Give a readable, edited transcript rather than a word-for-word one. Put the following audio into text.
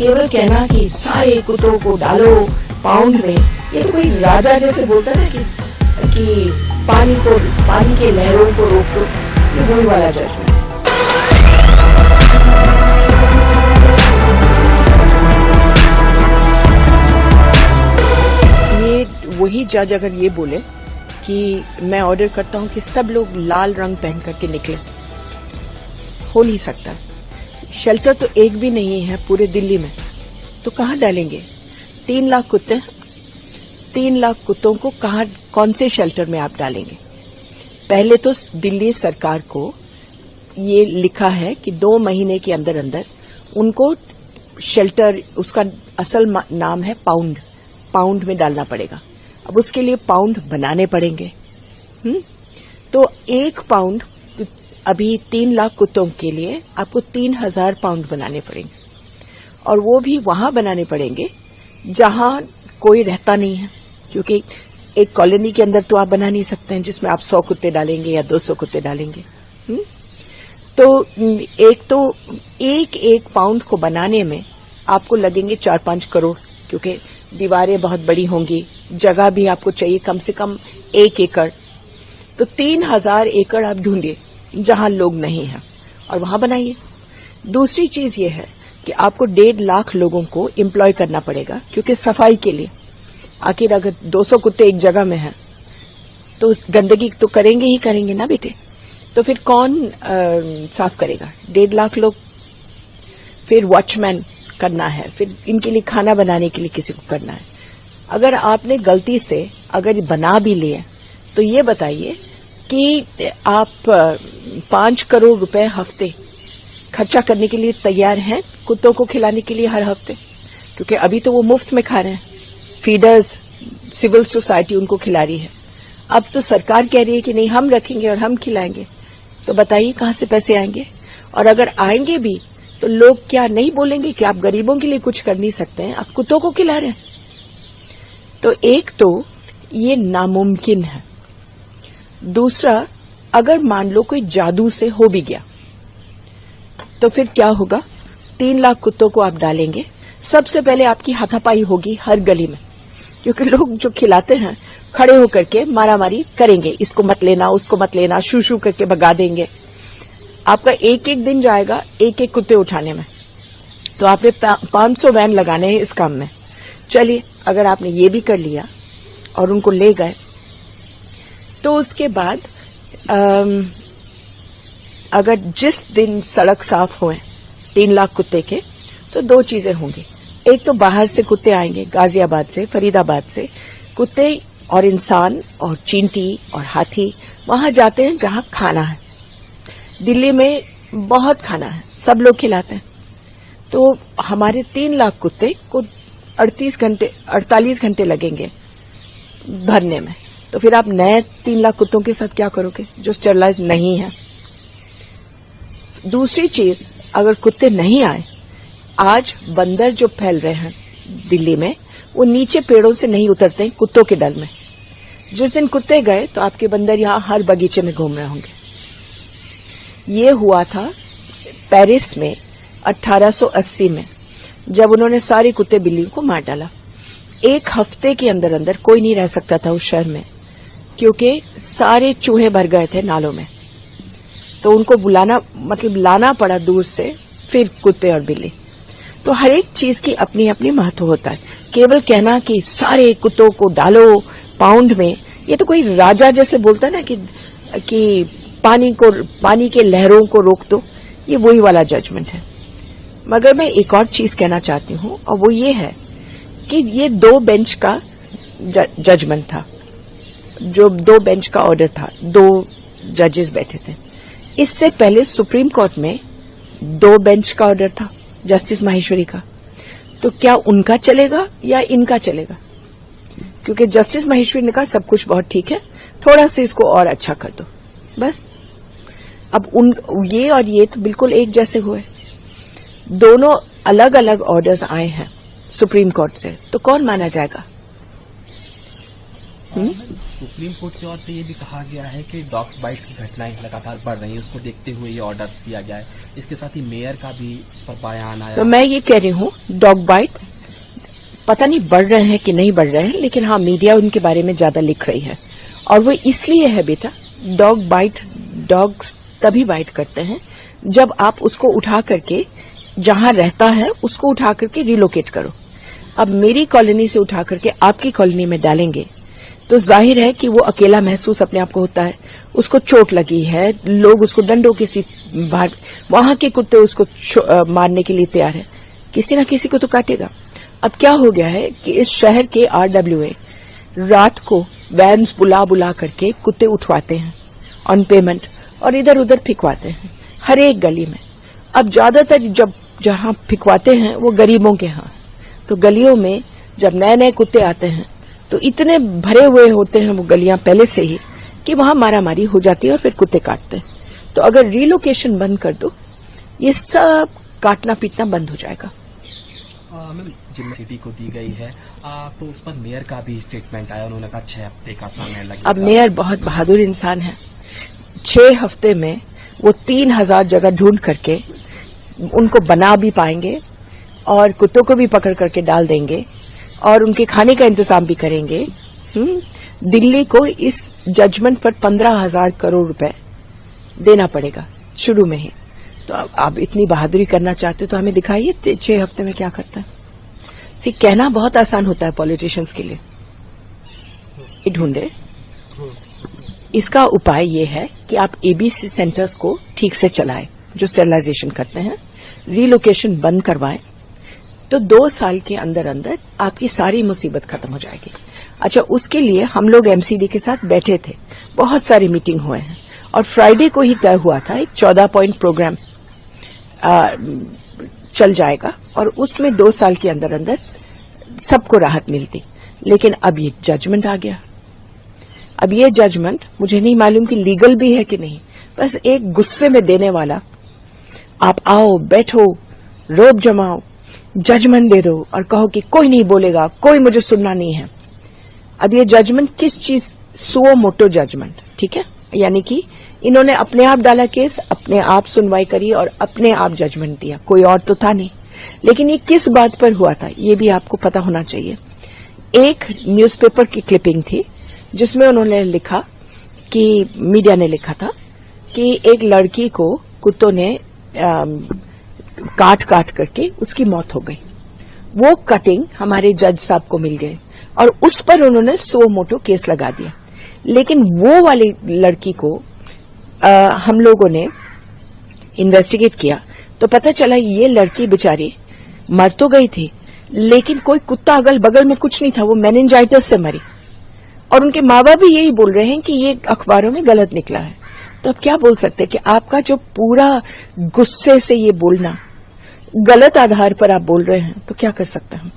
केवल कहना कि सारे कुत्तों को डालो पाउंड में, ये तो कोई राजा जैसे बोलता ना कि पानी के लहरों को रोक दो, ये वही वाला जज्बा। ये वही जज अगर ये बोले कि मैं ऑर्डर करता हूं कि सब लोग लाल रंग पहन करके निकले, हो नहीं सकता। शेल्टर तो एक भी नहीं है पूरे दिल्ली में, तो कहां डालेंगे? 3 लाख कुत्ते, 3 लाख कुत्तों को कौन से शेल्टर में आप डालेंगे? पहले तो दिल्ली सरकार को ये लिखा है कि 2 महीने के अंदर अंदर उनको शेल्टर, उसका असल नाम है पाउंड में डालना पड़ेगा। अब उसके लिए पाउंड बनाने पड़ेंगे। तो 1 पाउंड अभी 3 लाख कुत्तों के लिए आपको 3000 पाउंड बनाने पड़ेंगे, और वो भी वहां बनाने पड़ेंगे जहां कोई रहता नहीं है, क्योंकि एक कॉलोनी के अंदर तो आप बना नहीं सकते हैं जिसमें आप 100 कुत्ते डालेंगे या 200 कुत्ते डालेंगे। तो एक पाउंड को बनाने में आपको लगेंगे 4-5 करोड़, क्योंकि दीवारें बहुत बड़ी होंगी, जगह भी आपको चाहिए कम से कम 1 एकड़। तो 3000 एकड़ आप ढूंढिए जहां लोग नहीं हैं और वहां बनाइए। दूसरी चीज ये है कि आपको 1.5 लाख लोगों को एम्प्लॉय करना पड़ेगा, क्योंकि सफाई के लिए आखिर अगर 200 कुत्ते एक जगह में हैं तो गंदगी तो करेंगे ही करेंगे ना बेटे, तो फिर कौन साफ करेगा? 1.5 लाख लोग। फिर वॉचमैन करना है, फिर इनके लिए खाना बनाने के लिए किसी को करना है। अगर आपने गलती से अगर बना भी लिए तो ये बताइए कि आप 5 करोड़ रुपए हफ्ते खर्चा करने के लिए तैयार हैं कुत्तों को खिलाने के लिए हर हफ्ते? क्योंकि अभी तो वो मुफ्त में खा रहे हैं, फीडर्स, सिविल सोसाइटी उनको खिला रही है। अब तो सरकार कह रही है कि नहीं, हम रखेंगे और हम खिलाएंगे। तो बताइए कहां से पैसे आएंगे? और अगर आएंगे भी तो लोग क्या नहीं बोलेंगे कि आप गरीबों के लिए कुछ कर नहीं सकते हैं, आप कुत्तों को खिला रहे हैं? तो एक तो ये नामुमकिन है। दूसरा, अगर मान लो कोई जादू से हो भी गया तो फिर क्या होगा? 3 लाख कुत्तों को आप डालेंगे, सबसे पहले आपकी हाथापाई होगी हर गली में, क्योंकि लोग जो खिलाते हैं खड़े होकर के मारामारी करेंगे, इसको मत लेना, उसको मत लेना, शू शू करके भगा देंगे। आपका एक दिन जाएगा एक कुत्ते उठाने में, तो आपने 500 वैन लगाने हैं इस काम में। चलिए, अगर आपने ये भी कर लिया और उनको ले गए, तो उसके बाद अगर जिस दिन सड़क साफ हुए 3 लाख कुत्ते के, तो 2 चीजें होंगी। एक तो बाहर से कुत्ते आएंगे, गाजियाबाद से, फरीदाबाद से कुत्ते और इंसान और चींटी और हाथी वहां जाते हैं जहां खाना है। दिल्ली में बहुत खाना है, सब लोग खिलाते हैं, तो हमारे 3 लाख कुत्ते को 48 घंटे लगेंगे भरने में। तो फिर आप नए 3 लाख कुत्तों के साथ क्या करोगे जो स्टेरलाइज नहीं है? दूसरी चीज, अगर कुत्ते नहीं आए, आज बंदर जो फैल रहे हैं दिल्ली में, वो नीचे पेड़ों से नहीं उतरते हैं कुत्तों के डर में। जिस दिन कुत्ते गए तो आपके बंदर यहां हर बगीचे में घूम रहे होंगे। ये हुआ था पेरिस में 1880 में, जब उन्होंने सारे कुत्ते बिल्लियों को मार डाला। 1 हफ्ते के अंदर अंदर कोई नहीं रह सकता था उस शहर में, क्योंकि सारे चूहे भर गए थे नालों में। तो उनको लाना पड़ा दूर से, फिर कुत्ते और बिल्ली। तो हर एक चीज की अपनी अपनी महत्व होता है। केवल कहना कि सारे कुत्तों को डालो पाउंड में, ये तो कोई राजा जैसे बोलता है ना कि पानी के लहरों को रोक दो, ये वही वाला जजमेंट है। मगर मैं एक और चीज कहना चाहती हूं, और वो ये है कि ये 2 बेंच का जजमेंट था, जो 2 बेंच का ऑर्डर था, 2 जजेस बैठे थे। इससे पहले सुप्रीम कोर्ट में 2 बेंच का ऑर्डर था, जस्टिस माहेश्वरी का। तो क्या उनका चलेगा या इनका चलेगा? क्योंकि जस्टिस माहेश्वरी ने कहा सब कुछ बहुत ठीक है, थोड़ा सा इसको और अच्छा कर दो, बस। अब ये और ये तो बिल्कुल एक जैसे हुए। दोनों अलग अलग ऑर्डर्स आए हैं सुप्रीम कोर्ट से, तो कौन माना जाएगा? सुप्रीम कोर्ट की ओर से ये भी कहा गया है कि डॉग्स बाइट्स की घटनाएं लगातार बढ़ रही हैं, उसको देखते हुए ये ऑर्डर्स दिया गया है। इसके साथ ही मेयर का भी इस पर बयान आया। तो मैं ये कह रही हूँ, डॉग बाइट्स पता नहीं बढ़ रहे हैं कि नहीं बढ़ रहे हैं, लेकिन हाँ, मीडिया उनके बारे में ज्यादा लिख रही है। और वो इसलिए है बेटा, डॉग्स तभी बाइट करते हैं जब आप उसको उठा करके जहां रहता है उसको उठा करके रिलोकेट करो। अब मेरी कॉलोनी से उठा करके आपकी कॉलोनी में डालेंगे तो जाहिर है कि वो अकेला महसूस अपने आप को होता है, उसको चोट लगी है, लोग उसको डंडों के सी बाहर, वहां के कुत्ते उसको मारने के लिए तैयार है, किसी न किसी को तो काटेगा। अब क्या हो गया है कि इस शहर के RWA रात को वैन्स बुला करके कुत्ते उठवाते हैं ऑन पेमेंट और इधर उधर फिकवाते हैं हर एक गली में। अब ज्यादातर जहां फिकवाते हैं वो गरीबों के यहाँ, तो गलियों में जब नए नए कुत्ते आते हैं तो इतने भरे हुए होते हैं वो गलियां पहले से ही कि वहां मारामारी हो जाती है और फिर कुत्ते काटते हैं। तो अगर रिलोकेशन बंद कर दो, ये सब काटना पीटना बंद हो जाएगा। मैम, जिम्मे सिटी को दी गई है तो उस पर मेयर का भी स्टेटमेंट आया, उन्होंने कहा 6 हफ्ते का समय लगेगा। अब मेयर बहुत बहादुर इंसान है, 6 हफ्ते में वो 3000 जगह ढूंढ करके उनको बना भी पाएंगे और कुत्तों को भी पकड़ करके डाल देंगे और उनके खाने का इंतजाम भी करेंगे। दिल्ली को इस जजमेंट पर 15,000 करोड़ रुपए देना पड़ेगा शुरू में ही। तो आप इतनी बहादुरी करना चाहते हो तो हमें दिखाइए 6 हफ्ते में क्या करता है। कहना बहुत आसान होता है पॉलिटिशियंस के लिए, ये ढूंढे। इसका उपाय ये है कि आप ABC सेंटर्स को ठीक से चलाएं, जो स्टेरिलाइजेशन करते हैं, रिलोकेशन बंद करवाएं, तो 2 साल के अंदर अंदर आपकी सारी मुसीबत खत्म हो जाएगी। अच्छा, उसके लिए हम लोग MCD के साथ बैठे थे, बहुत सारी मीटिंग हुए हैं और फ्राइडे को ही तय हुआ था एक 14 पॉइंट प्रोग्राम चल जाएगा और उसमें 2 साल के अंदर अंदर सबको राहत मिलती। लेकिन अब ये जजमेंट आ गया। अब ये जजमेंट मुझे नहीं मालूम कि लीगल भी है कि नहीं, बस एक गुस्से में देने वाला, आप आओ बैठो रोब जमाओ, जजमेंट दे दो और कहो कि कोई नहीं बोलेगा, कोई मुझे सुनना नहीं है। अब ये जजमेंट किस चीज, सुओ मोटो जजमेंट, ठीक है, यानी कि इन्होंने अपने आप डाला केस, अपने आप सुनवाई करी और अपने आप जजमेंट दिया, कोई और तो था नहीं। लेकिन ये किस बात पर हुआ था ये भी आपको पता होना चाहिए। एक न्यूज़पेपर की क्लिपिंग थी जिसमें उन्होंने लिखा कि, मीडिया ने लिखा था कि एक लड़की को कुत्तों ने काट करके उसकी मौत हो गई। वो कटिंग हमारे जज साहब को मिल गए और उस पर उन्होंने सो मोटो केस लगा दिया। लेकिन वो वाली लड़की को हम लोगों ने इन्वेस्टिगेट किया तो पता चला ये लड़की बेचारी मर तो गई थी, लेकिन कोई कुत्ता अगल बगल में कुछ नहीं था, वो मेनिंजाइटिस से मरी। और उनके माँ बाप भी यही बोल रहे हैं कि ये अखबारों में गलत निकला है। तो अब क्या बोल सकते हैं कि आपका जो पूरा गुस्से से ये बोलना, गलत आधार पर आप बोल रहे हैं, तो क्या कर सकते हैं हम।